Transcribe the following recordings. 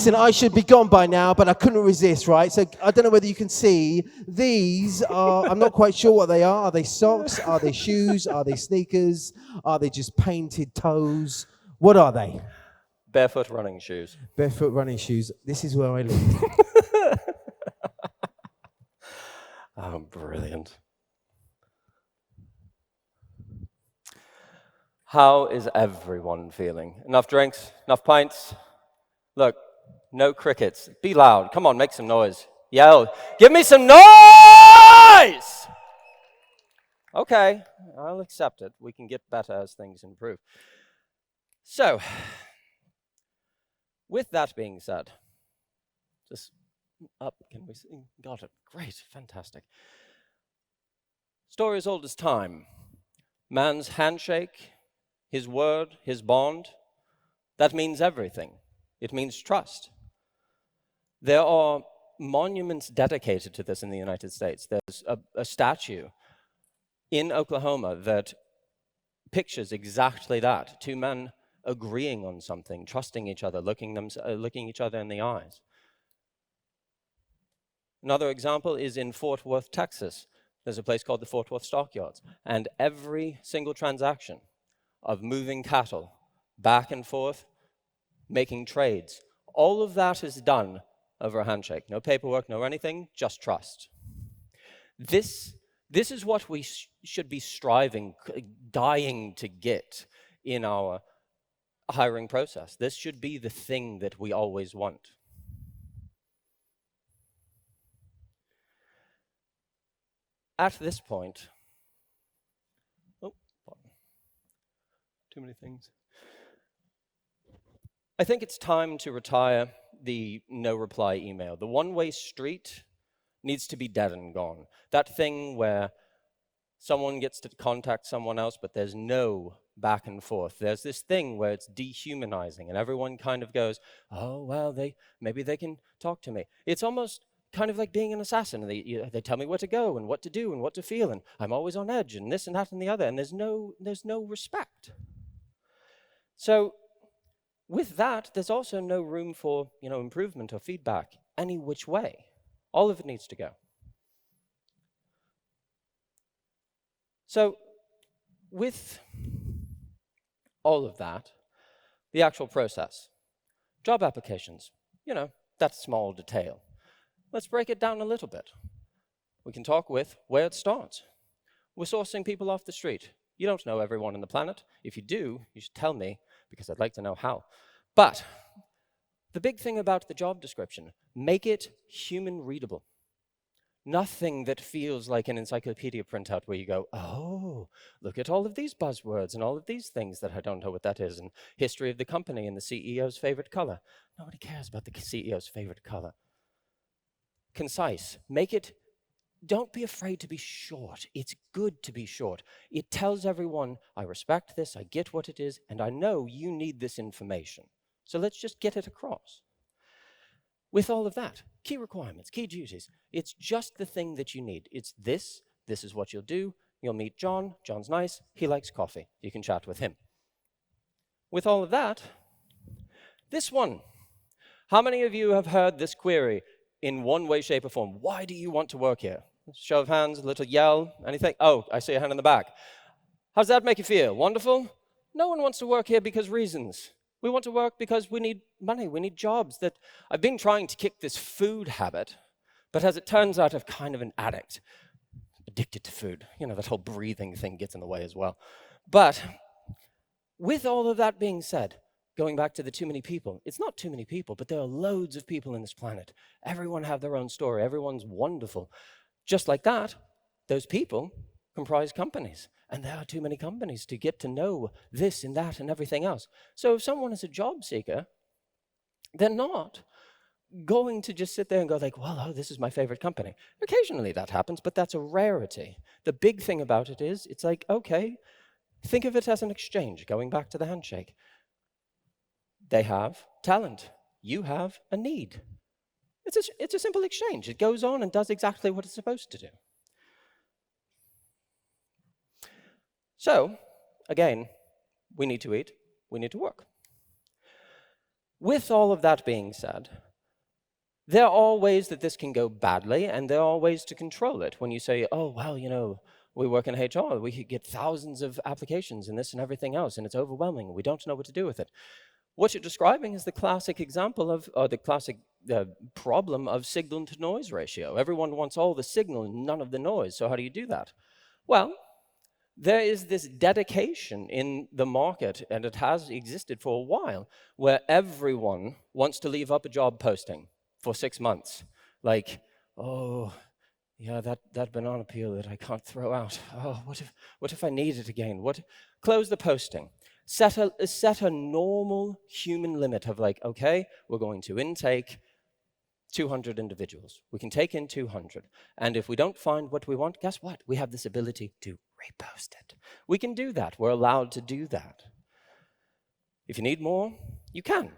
Listen, I should be gone by now, but I couldn't resist, right? So I don't know whether you can see. These are, I'm not quite sure what they are. Are they socks? Are they shoes? Are they sneakers? Are they just painted toes? What are they? Barefoot running shoes. Barefoot running shoes. This is where I live. Oh, brilliant. How is everyone feeling? Enough drinks? Enough pints? Look, no crickets. Be loud. Come on, make some noise. Yell. Give me some noise! Okay, I'll accept it. We can get better as things improve. So, with that being said, just up, can we see? Got it. Great, fantastic. Story as old as time. Man's handshake, his word, his bond, that means everything. It means trust. There are monuments dedicated to this in the United States. There's a statue in Oklahoma that pictures exactly that. Two men agreeing on something, trusting each other, looking each other in the eyes. Another example is in Fort Worth, Texas. There's a place called the Fort Worth Stockyards, and every single transaction of moving cattle back and forth, making trades, all of that is done over a handshake. No paperwork, no anything, just trust. This is what we should be striving, dying to get in our hiring process. This should be the thing that we always want. At this point, too many things. I think it's time to retire the no reply email. The one-way street needs to be dead and gone. That thing where someone gets to contact someone else, but there's no back and forth. There's this thing where it's dehumanizing, and everyone kind of goes, oh, well, maybe they can talk to me. It's almost kind of like being an assassin. They tell me where to go and what to do and what to feel, and I'm always on edge, and this and that and the other, and there's no respect. So with that, there's also no room for, improvement or feedback any which way. All of it needs to go. So with all of that, the actual process, job applications, that small detail. Let's break it down a little bit. We can talk with where it starts. We're sourcing people off the street. You don't know everyone on the planet. If you do, you should tell me, because I'd like to know how. But the big thing about the job description, make it human readable. Nothing that feels like an encyclopedia printout where you go, oh, look at all of these buzzwords and all of these things that I don't know what that is, and history of the company and the CEO's favorite color. Nobody cares about the CEO's favorite color. Concise. Make it, don't be afraid to be short. It's good to be short. It tells everyone, I respect this, I get what it is, and I know you need this information. So let's just get it across. With all of that, key requirements, key duties, it's just the thing that you need. It's this is what you'll do. You'll meet John. John's nice. He likes coffee. You can chat with him. With all of that, this one. How many of you have heard this query in one way, shape, or form? Why do you want to work here? Show of hands, a little yell, anything? Oh, I see a hand in the back. How does that make you feel? Wonderful? No one wants to work here because reasons. We want to work because we need money, we need jobs. That I've been trying to kick this food habit, but as it turns out, I'm kind of an addict, addicted to food. That whole breathing thing gets in the way as well. But with all of that being said, going back to the too many people, it's not too many people, but there are loads of people in this planet. Everyone have their own story. Everyone's wonderful. Just like that, those people comprise companies. And there are too many companies to get to know this and that and everything else. So if someone is a job seeker, they're not going to just sit there and go like, well, this is my favorite company. Occasionally that happens, but that's a rarity. The big thing about it is, it's like, okay, think of it as an exchange, going back to the handshake. They have talent. You have a need. It's a simple exchange. It goes on and does exactly what it's supposed to do. So, again, we need to eat, we need to work. With all of that being said, there are ways that this can go badly, and there are ways to control it. When you say, oh, well, we work in HR, we could get thousands of applications and this and everything else, and it's overwhelming, we don't know what to do with it. What you're describing is the classic example of, or the classic problem of signal to noise ratio. Everyone wants all the signal and none of the noise, so how do you do that? Well, there is this dedication in the market, and it has existed for a while, where everyone wants to leave up a job posting for 6 months. Like, oh, yeah, that banana peel that I can't throw out. Oh, what if I need it again? Close the posting. Set a normal human limit of like, okay, we're going to intake 200 individuals. We can take in 200. And if we don't find what we want, guess what? We have this ability to repost it. We can do that. We're allowed to do that. If you need more, you can.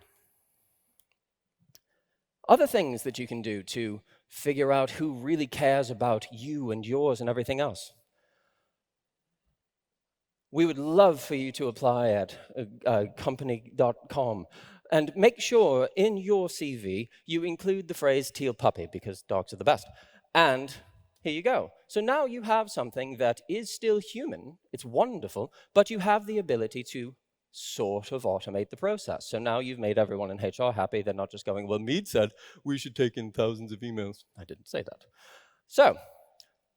Other things that you can do to figure out who really cares about you and yours and everything else. We would love for you to apply at company.com. And make sure in your CV you include the phrase teal puppy, because dogs are the best. And here you go. So now you have something that is still human, it's wonderful, but you have the ability to sort of automate the process. So now you've made everyone in HR happy. They're not just going, well, Meade said we should take in thousands of emails. I didn't say that. So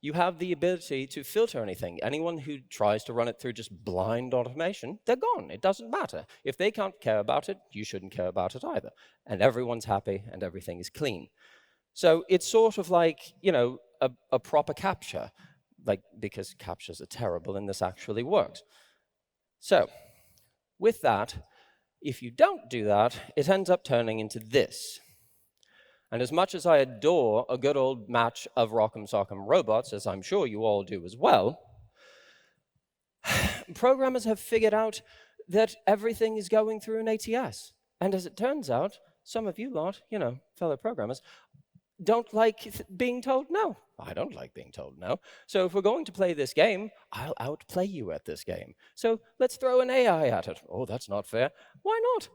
you have the ability to filter anything. Anyone who tries to run it through just blind automation, they're gone. It doesn't matter. If they can't care about it, you shouldn't care about it either. And everyone's happy and everything is clean. So it's sort of like, a proper captcha, because captchas are terrible and this actually works. So with that, if you don't do that, it ends up turning into this. And as much as I adore a good old match of Rock'em Sock'em Robots, as I'm sure you all do as well, programmers have figured out that everything is going through an ATS. And as it turns out, some of you lot, fellow programmers, don't like being told no. I don't like being told no. So if we're going to play this game, I'll outplay you at this game. So let's throw an AI at it. Oh, that's not fair. Why not?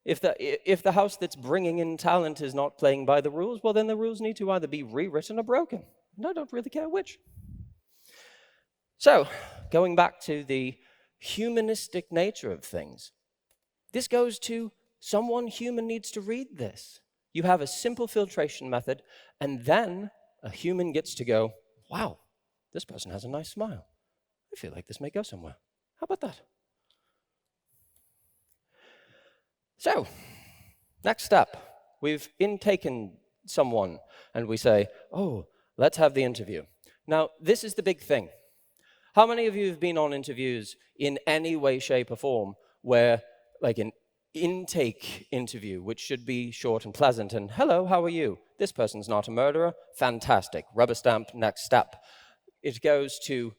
If the house that's bringing in talent is not playing by the rules, well, then the rules need to either be rewritten or broken. And I don't really care which. So, going back to the humanistic nature of things, this goes to someone human needs to read this. You have a simple filtration method, and then a human gets to go, wow, this person has a nice smile. I feel like this may go somewhere. How about that? So, next step, we've intaken someone, and we say, oh, let's have the interview. Now, this is the big thing. How many of you have been on interviews in any way, shape, or form where, like an intake interview, which should be short and pleasant, and hello, how are you? This person's not a murderer. Fantastic. Rubber stamp, next step. It goes to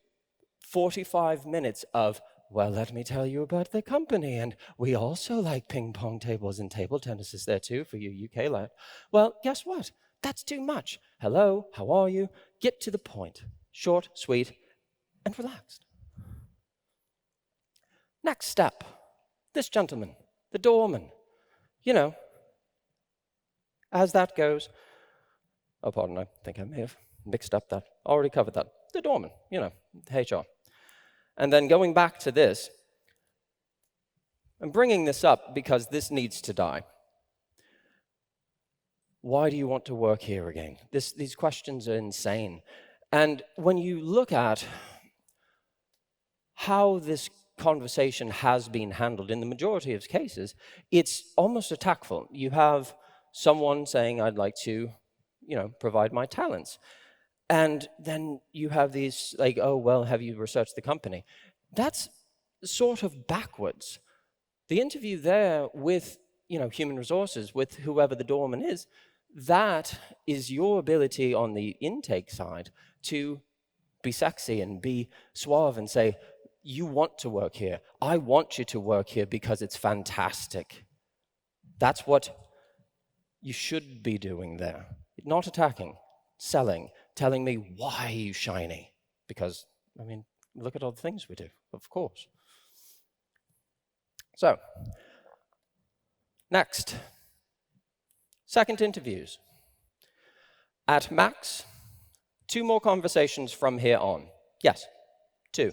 45 minutes of, well, let me tell you about the company, and we also like ping pong tables, and table tennis is there too for you UK lad. Well, guess what? That's too much. Hello, how are you? Get to the point. Short, sweet, and relaxed. Next step. This gentleman, the doorman. As that goes, oh, pardon, I think I may have mixed up that. Already covered that. The doorman, HR. And then going back to this, I'm bringing this up because this needs to die. Why do you want to work here again? These questions are insane. And when you look at how this conversation has been handled in the majority of cases, it's almost attackful. You have someone saying, I'd like to, provide my talents. And then you have these like, oh, well, have you researched the company? That's sort of backwards. The interview there with, human resources, with whoever the doorman is, that is your ability on the intake side to be sexy and be suave and say, you want to work here. I want you to work here because it's fantastic. That's what you should be doing there. Not attacking, selling, telling me why are you shiny? Because, look at all the things we do, of course. So, next, Second interviews. At max, 2 more conversations from here on. Yes, 2.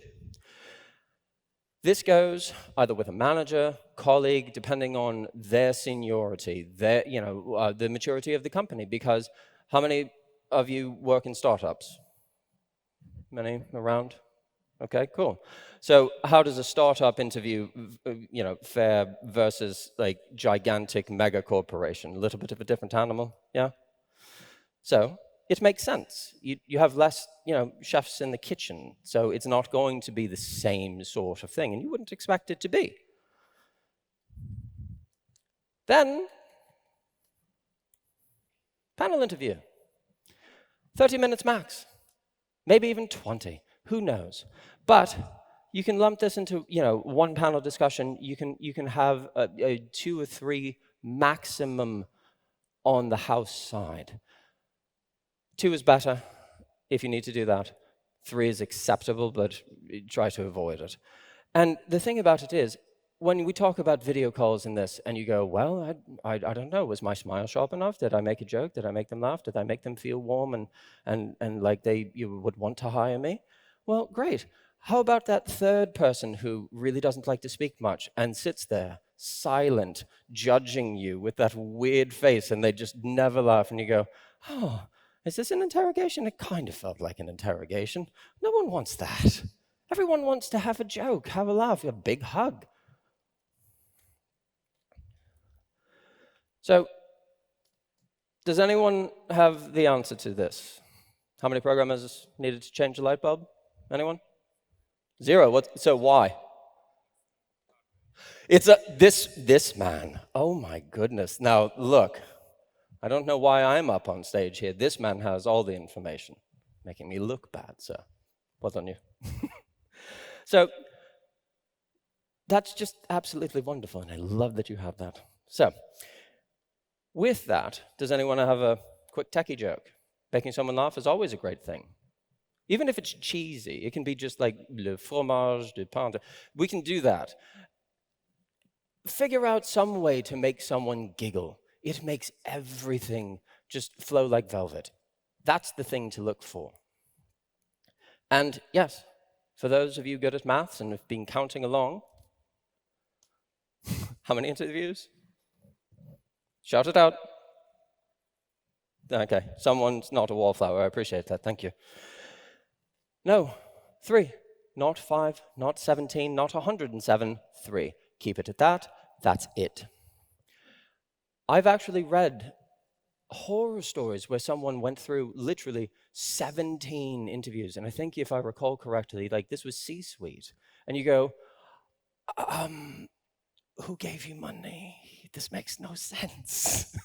This goes either with a manager, colleague, depending on their seniority, the maturity of the company. Because how many of you work in startups? Many around? Okay, cool. So how does a startup interview, fare versus like gigantic mega corporation? A little bit of a different animal, yeah? So it makes sense. You have less, chefs in the kitchen, so it's not going to be the same sort of thing, and you wouldn't expect it to be. Then, panel interview. 30 minutes max, maybe even 20, who knows? But you can lump this into, one panel discussion. You can have a 2 or 3 maximum on the house side. 2 is better if you need to do that. 3 is acceptable, but try to avoid it. And the thing about it is, when we talk about video calls in this, and you go, well, I don't know, was my smile sharp enough? Did I make a joke? Did I make them laugh? Did I make them feel warm and like you would want to hire me? Well, great. How about that third person who really doesn't like to speak much and sits there, silent, judging you with that weird face, and they just never laugh, and you go, oh, is this an interrogation? It kind of felt like an interrogation. No one wants that. Everyone wants to have a joke, have a laugh, a big hug. So, does anyone have the answer to this? How many programmers needed to change a light bulb? Anyone? 0. So why? It's this man. Oh my goodness. Now look, I don't know why I'm up on stage here. This man has all the information, making me look bad, sir. Well done, you. So that's just absolutely wonderful, and I love that you have that. So with that, does anyone have a quick techie joke? Making someone laugh is always a great thing. Even if it's cheesy, it can be just like le fromage de pint. We can do that. Figure out some way to make someone giggle. It makes everything just flow like velvet. That's the thing to look for. And yes, for those of you good at maths and have been counting along, how many interviews? Shout it out. Okay, someone's not a wallflower. I appreciate that. Thank you. No, 3. Not 5, not 17, not 107, 3. Keep it at that. That's it. I've actually read horror stories where someone went through literally 17 interviews. And I think if I recall correctly, like this was C-suite. And you go, who gave you money? This makes no sense.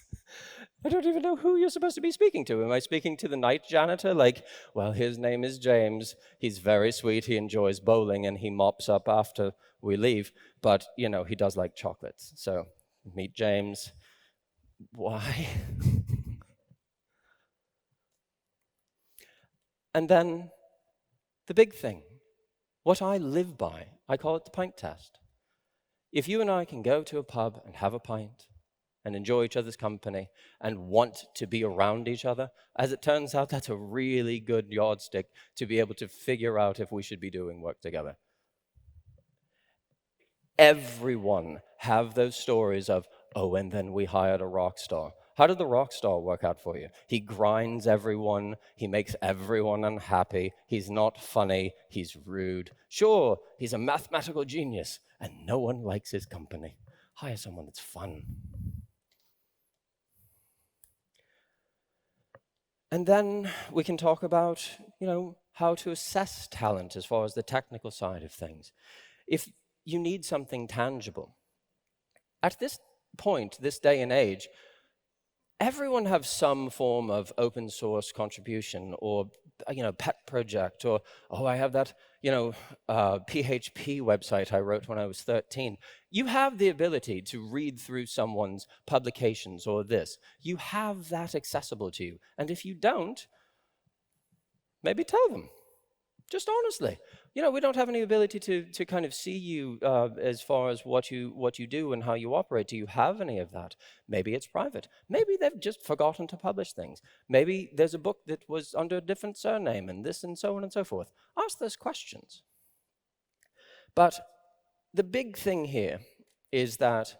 I don't even know who you're supposed to be speaking to. Am I speaking to the night janitor? Like, well, his name is James. He's very sweet. He enjoys bowling, and he mops up after we leave. But, he does like chocolates. So meet James. Why? And then the big thing, what I live by, I call it the pint test. If you and I can go to a pub and have a pint and enjoy each other's company and want to be around each other, as it turns out, that's a really good yardstick to be able to figure out if we should be doing work together. Everyone have those stories of, oh, and then we hired a rock star. How did the rock star work out for you? He grinds everyone. He makes everyone unhappy. He's not funny. He's rude. Sure, he's a mathematical genius, and no one likes his company. Hire someone that's fun. And then we can talk about, how to assess talent as far as the technical side of things. If you need something tangible, at this point, this day and age, everyone has some form of open source contribution or, pet project or, oh, I have that, PHP website I wrote when I was 13. You have the ability to read through someone's publications or this. You have that accessible to you. And if you don't, maybe tell them. Just honestly. We don't have any ability to kind of see you as far as what you do and how you operate. Do you have any of that? Maybe it's private. Maybe they've just forgotten to publish things. Maybe there's a book that was under a different surname and this and so on and so forth. Ask those questions. But the big thing here is that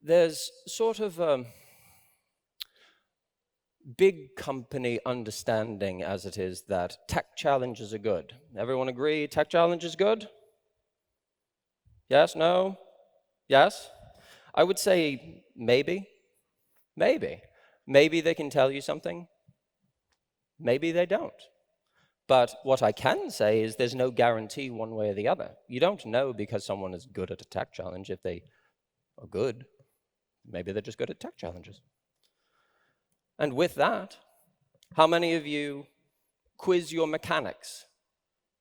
there's sort of a big company understanding, as it is, that tech challenges are good. Everyone agree tech challenge is good? Yes, no, yes? I would say maybe. Maybe they can tell you something. Maybe they don't. But what I can say is there's no guarantee one way or the other. You don't know because someone is good at a tech challenge if they are good. Maybe they're just good at tech challenges. And with that, how many of you quiz your mechanics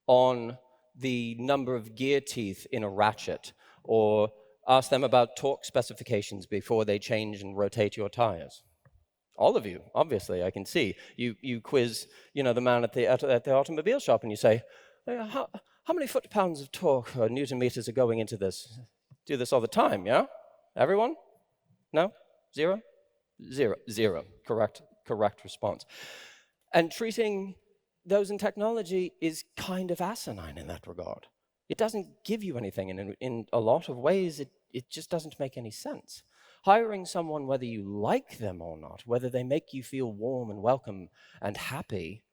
on the number of gear teeth in a ratchet, or ask them about torque specifications before they change and rotate your tires? All of you, obviously, I can see. You quiz, the man at the automobile shop, and you say, how many foot-pounds of torque or newton meters are going into this? Do this all the time, yeah? Everyone? No? Zero? Zero. Correct response. And treating those in technology is kind of asinine in that regard. It doesn't give you anything, and in a lot of ways, it just doesn't make any sense. Hiring someone, whether you like them or not, whether they make you feel warm and welcome and happy,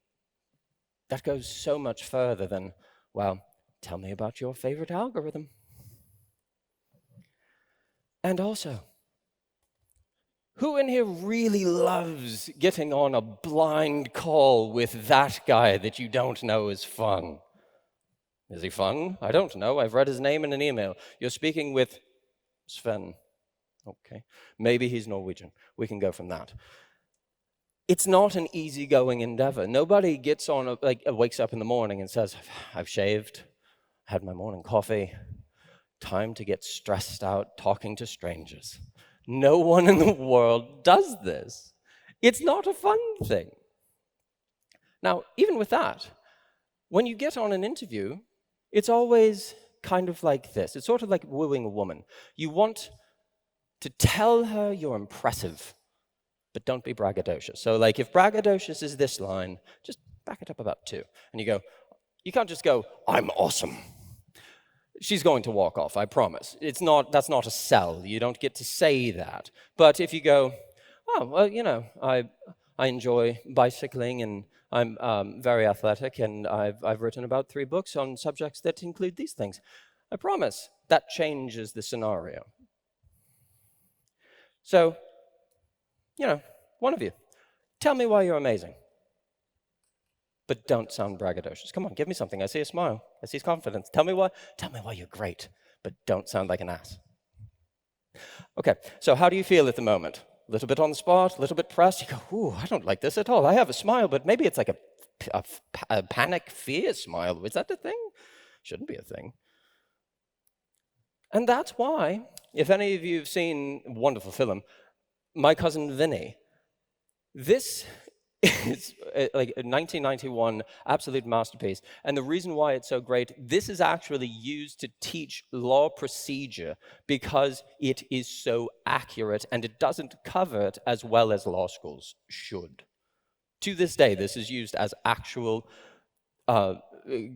that goes so much further than, well, tell me about your favorite algorithm. And also, who in here really loves getting on a blind call with that guy that you don't know is fun? Is he fun? I don't know. I've read his name in an email. You're speaking with Sven. Okay. Maybe he's Norwegian. We can go from that. It's not an easygoing endeavor. Nobody gets on, wakes up in the morning and says, I've shaved, had my morning coffee, time to get stressed out talking to strangers. No one in the world does this. It's not a fun thing. Now, even with that, when you get on an interview, it's always kind of like this. It's sort of like wooing a woman. You want to tell her you're impressive, but don't be braggadocious. So if braggadocious is this line, just back it up about 2. And you can't just go, I'm awesome. She's going to walk off, I promise. That's not a sell. You don't get to say that. But if you go, oh, well, I enjoy bicycling, and I'm very athletic, and I've written about 3 books on subjects that include these things, I promise that changes the scenario. So, one of you, tell me why you're amazing. But don't sound braggadocious. Come on, give me something. I see a smile. I see confidence. Tell me why you're great, but don't sound like an ass. Okay, so how do you feel at the moment? A little bit on the spot, a little bit pressed. You go, ooh, I don't like this at all. I have a smile, but maybe it's like a panic, fear smile. Is that a thing? Shouldn't be a thing. And that's why, if any of you have seen a wonderful film, My Cousin Vinny, this is like a 1991 absolute masterpiece. And the reason why it's so great, this is actually used to teach law procedure because it is so accurate and it doesn't cover it as well as law schools should. To this day, this is used as actual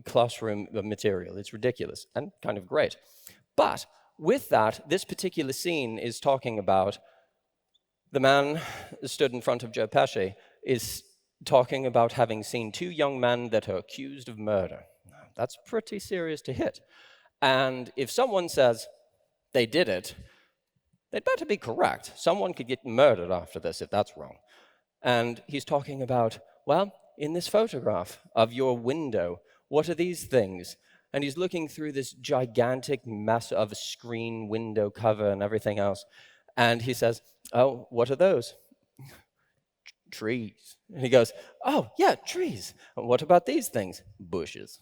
classroom material. It's ridiculous and kind of great. But with that, this particular scene is talking about the man stood in front of Joe Pesci is talking about having seen 2 young men that are accused of murder. That's pretty serious to hit. And if someone says they did it, they'd better be correct. Someone could get murdered after this if that's wrong. And he's talking about, well, in this photograph of your window, what are these things? And he's looking through this gigantic mess of a screen, window cover, and everything else. And he says, oh, what are those? Trees. And he goes, oh, yeah, trees. And what about these things? Bushes.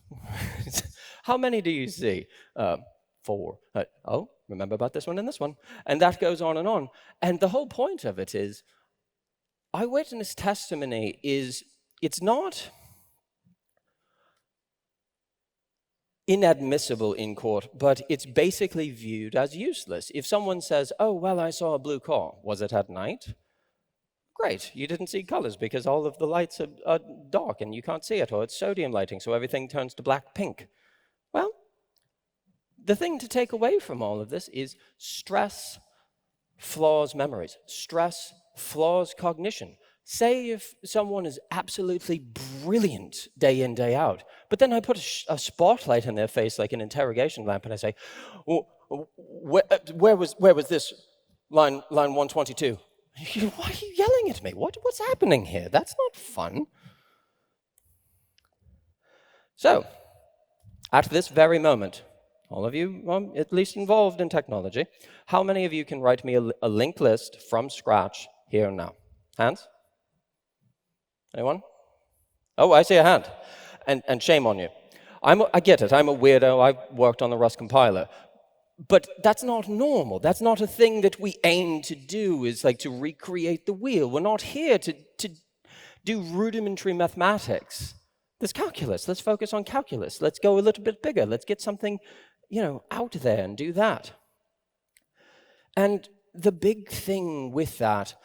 How many do you see? 4. Oh, remember about this one and this one. And that goes on. And the whole point of it is, eyewitness testimony is, it's not inadmissible in court, but it's basically viewed as useless. If someone says, oh, well, I saw a blue car, was it at night? Great, you didn't see colors because all of the lights are dark and you can't see it, or it's sodium lighting, so everything turns to black pink. Well, the thing to take away from all of this is stress flaws memories. Stress flaws cognition. Say if someone is absolutely brilliant day in, day out, but then I put a spotlight in their face like an interrogation lamp and I say, where was this? Line 122. Why are you yelling at me? What's happening here? That's not fun. So, at this very moment, all of you at least involved in technology, how many of you can write me a linked list from scratch here and now? Hands? Anyone? Oh, I see a hand. And shame on you. I get it. I'm a weirdo. I've worked on the Rust compiler. But that's not normal. That's not a thing that we aim to do, is like to recreate the wheel. We're not here to do rudimentary mathematics. There's calculus. Let's focus on calculus. Let's go a little bit bigger. Let's get something, out there and do that. And the big thing with that,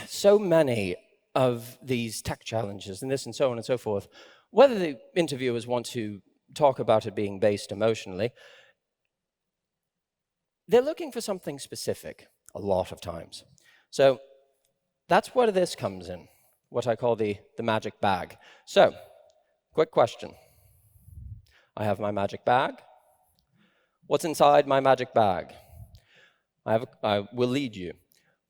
so many of these tech challenges and this and so on and so forth, whether the interviewers want to talk about it being based emotionally, they're looking for something specific a lot of times. So that's where this comes in, what I call the magic bag. So, quick question. I have my magic bag. What's inside my magic bag? I will lead you.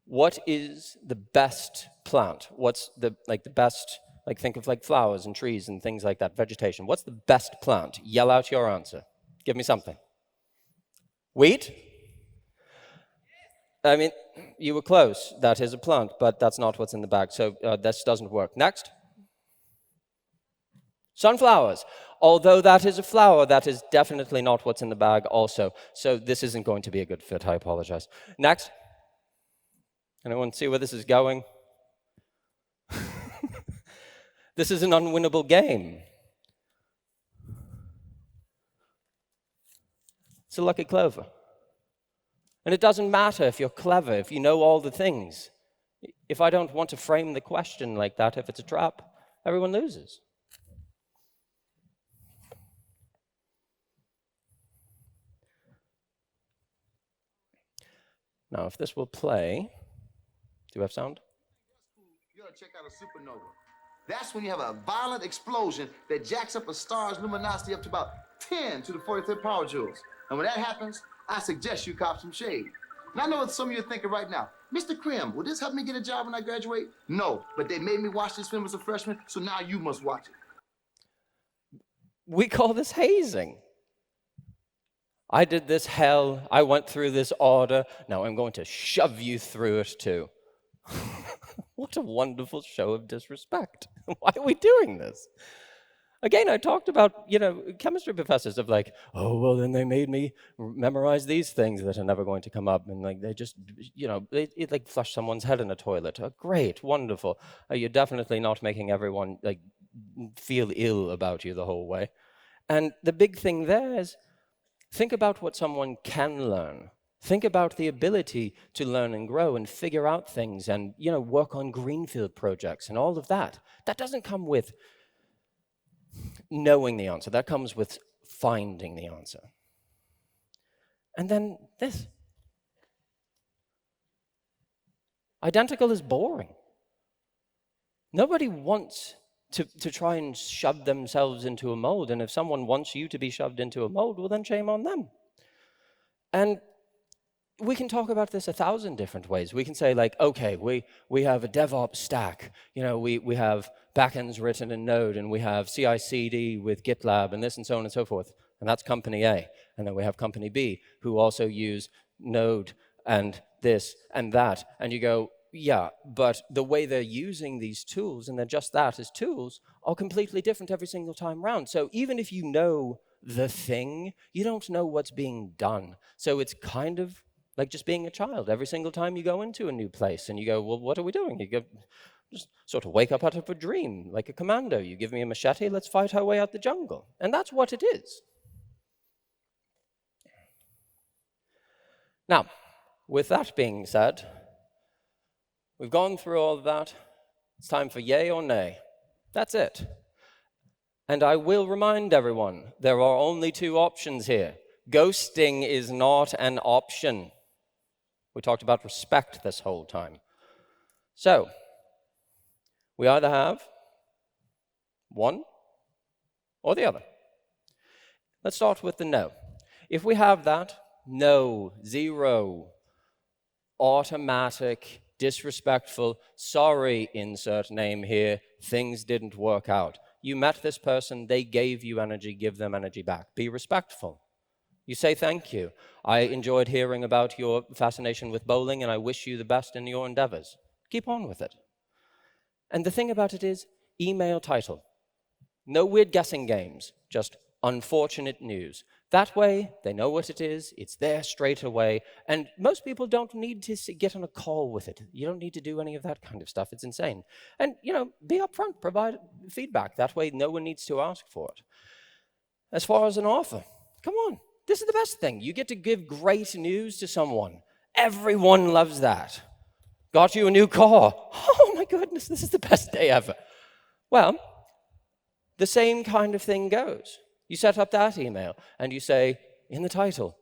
What is the best plant? What's the best, think of flowers and trees and things like that, vegetation. What's the best plant? Yell out your answer. Give me something. Wheat? I mean, you were close. That is a plant, but that's not what's in the bag, so this doesn't work. Next. Sunflowers. Although that is a flower, that is definitely not what's in the bag also, so this isn't going to be a good fit, I apologize. Next. Anyone see where this is going? This is an unwinnable game. It's a lucky clover. And it doesn't matter if you're clever, if you know all the things. If I don't want to frame the question like that, if it's a trap, everyone loses. Now, if this will play, do we have sound? You gotta check out a supernova. That's when you have a violent explosion that jacks up a star's luminosity up to about 10 to the 43rd power joules. And when that happens, I suggest you cop some shade. And I know what some of you are thinking right now. Mr. Krim, will this help me get a job when I graduate? No, but they made me watch this film as a freshman, so now you must watch it. We call this hazing. I did this hell, I went through this order, now I'm going to shove you through it too. What a wonderful show of disrespect. Why are we doing this? Again, I talked about, chemistry professors of oh, well, then they made me memorize these things that are never going to come up. And they just, it flush someone's head in a toilet. Oh, great, wonderful. You're definitely not making everyone feel ill about you the whole way. And the big thing there is, think about what someone can learn. Think about the ability to learn and grow and figure out things and, work on greenfield projects and all of that. That doesn't come with knowing the answer. That comes with finding the answer. And then this. Identical is boring. Nobody wants to try and shove themselves into a mold, and if someone wants you to be shoved into a mold, well, then shame on them. And we can talk about this 1,000 different ways. We can say okay, we have a DevOps stack. We have backends written in Node, and we have CI/CD with GitLab, and this and so on and so forth. And that's company A. And then we have company B, who also use Node and this and that. And you go, yeah, but the way they're using these tools, and they're just that as tools, are completely different every single time round. So even if you know the thing, you don't know what's being done. So it's kind of like just being a child. Every single time you go into a new place and you go, well, what are we doing? You go, Just sort of wake up out of a dream, like a commando. You give me a machete, let's fight our way out the jungle. And that's what it is. Now, with that being said, we've gone through all of that. It's time for yay or nay. That's it. And I will remind everyone, there are only two options here. Ghosting is not an option. We talked about respect this whole time. So, we either have one or the other. Let's start with the no. If we have that, no, zero, automatic, disrespectful, sorry, insert name here, things didn't work out. You met this person, they gave you energy, give them energy back. Be respectful. You say thank you. I enjoyed hearing about your fascination with bowling, and I wish you the best in your endeavors. Keep on with it. And the thing about it is, email title. No weird guessing games, just unfortunate news. That way, they know what it is, it's there straight away, and most people don't need to get on a call with it. You don't need to do any of that kind of stuff, it's insane. And, be upfront, provide feedback. That way, no one needs to ask for it. As far as an offer, come on, this is the best thing. You get to give great news to someone. Everyone loves that. Got you a new car. Oh my goodness, this is the best day ever. Well, the same kind of thing goes. You set up that email and you say, in the title,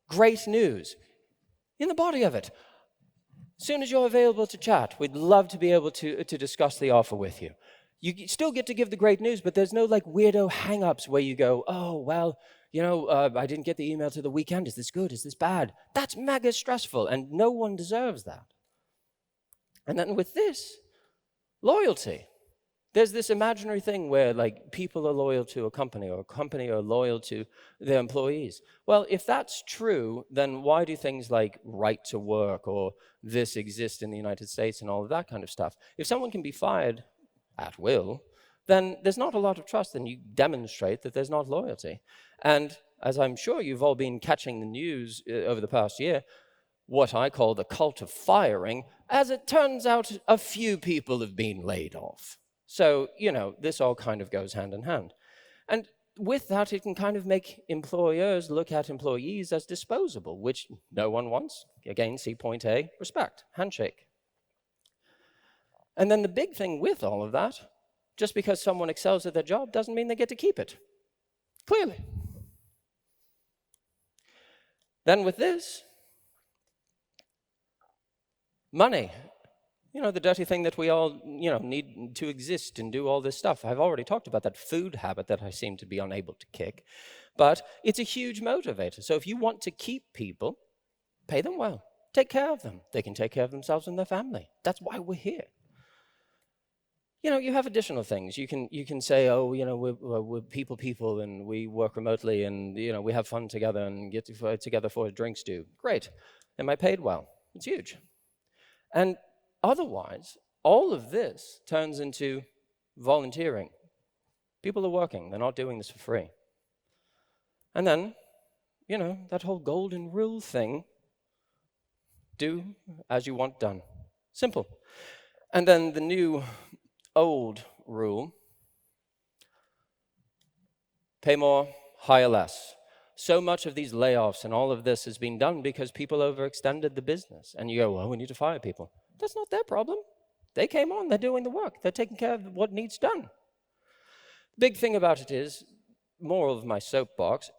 great news. In the body of it, as soon as you're available to chat, we'd love to be able to discuss the offer with you. You still get to give the great news, but there's no weirdo hang-ups where you go, oh, well, I didn't get the email to the weekend. Is this good? Is this bad? That's mega stressful, and no one deserves that. And then with this, loyalty. There's this imaginary thing where people are loyal to a company or a company are loyal to their employees. Well, if that's true, then why do things like right to work or this exist in the United States and all of that kind of stuff? If someone can be fired at will, then there's not a lot of trust, and you demonstrate that there's not loyalty. And as I'm sure you've all been catching the news over the past year, what I call the cult of firing, as it turns out, a few people have been laid off. So, this all kind of goes hand in hand. And with that, it can kind of make employers look at employees as disposable, which no one wants. Again, see point A, respect, handshake. And then the big thing with all of that, just because someone excels at their job doesn't mean they get to keep it. Clearly. Then with this, money. The dirty thing that we all, need to exist and do all this stuff. I've already talked about that food habit that I seem to be unable to kick. But it's a huge motivator. So if you want to keep people, pay them well. Take care of them. They can take care of themselves and their family. That's why we're here. You have additional things. You can say, oh, we're people, and we work remotely, and, we have fun together and get together for a drink stew. Great. Am I paid well? It's huge. And otherwise, all of this turns into volunteering. People are working. They're not doing this for free. And then, that whole golden rule thing, do as you want done. Simple. And then the new old rule, pay more, hire less. So much of these layoffs and all of this has been done because people overextended the business. And you go, well, we need to fire people. That's not their problem. They came on, they're doing the work. They're taking care of what needs done. Big thing about it is, moral of my soapbox,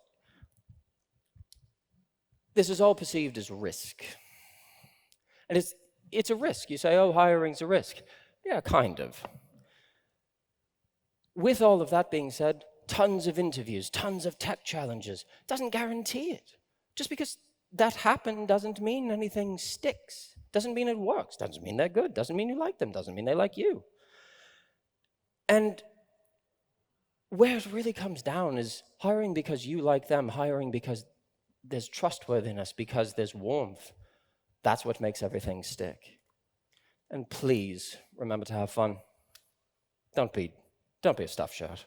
this is all perceived as risk. And it's a risk. You say, oh, hiring's a risk. Yeah, kind of. With all of that being said, tons of interviews, tons of tech challenges, doesn't guarantee it. Just because that happened doesn't mean anything sticks. Doesn't mean it works. Doesn't mean they're good. Doesn't mean you like them. Doesn't mean they like you. And where it really comes down is hiring because you like them, hiring because there's trustworthiness, because there's warmth. That's what makes everything stick. And please remember to have fun. Don't be a stuffed shirt.